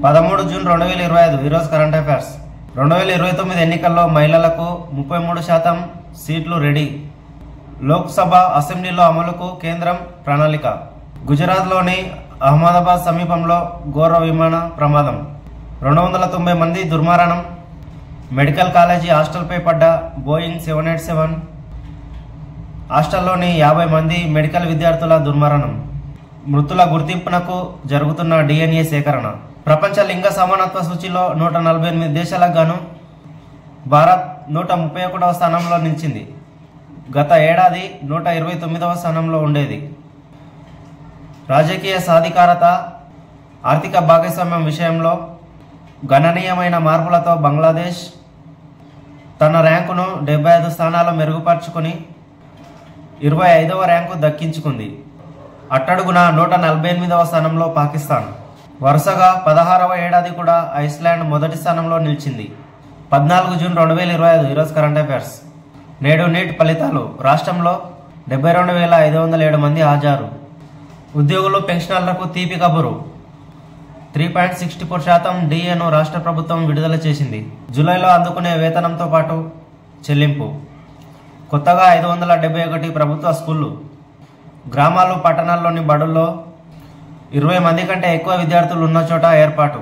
13 June 2025 ఈరోజు current affairs. 2029 ఎన్నికల్లో మహిళలకు 33% సీట్లు రెడీ. లోక్సభ అసెంబ్లీలో అమలుకు కేంద్రం ప్రణాళిక. గుజరాత్లోని అహ్మదాబాద్ సమీపంలో ఘోర విమాన ప్రమాదం. 290 మంది దుర్మరణం. మెడికల్ కాలేజీ హాస్టల్పై పడ్డ బోయింగ్ 787. హాస్టల్లోని 50 మంది మెడికల్ విద్యార్థుల దుర్మరణం. మృతుల గుర్తింపునకు జరుగుతున్న DNA సేకరణ. ప్రపంచ లింగ సమానత్వ సూచిలో 148 దేశాలకు గాను భారత్ 131వ స్థానంలో నిలిచింది. గత ఏడాది 129వ స్థానంలో ఉండేది. రాజకీయ సాధికారత, ఆర్థిక భాగస్వామ్యం విషయంలో గణనీయమైన మార్పులతో బంగ్లాదేశ్ తన ర్యాంకును 75 స్థానాలు మెరుగుపరుచుకుని 25వ ర్యాంకు దక్కించుకుంది. అట్టడుగున 148వ స్థానంలో పాకిస్తాన్. వరుసగా 16వ ఏడాది కూడా ఐస్లాండ్ మొదటి స్థానంలో నిలిచింది. 14 జూన్ 2025 ఈరోజు కరెంట్ అఫైర్స్. నేడు నీట్ ఫలితాలు. రాష్ట్రంలో 72,507 మంది హాజరు. ఉద్యోగులు పెన్షనర్లకు తీపి కబురు. 3.64% DAను రాష్ట్ర ప్రభుత్వం విడుదల చేసింది. జూలైలో అందుకునే వేతనంతో పాటు చెల్లింపు. కొత్తగా 571 ప్రభుత్వ స్కూళ్లు. గ్రామాలు, పట్టణాల్లోని బడుల్లో 20 మంది కంటే ఎక్కువ విద్యార్థులు ఉన్న చోట ఏర్పాటు.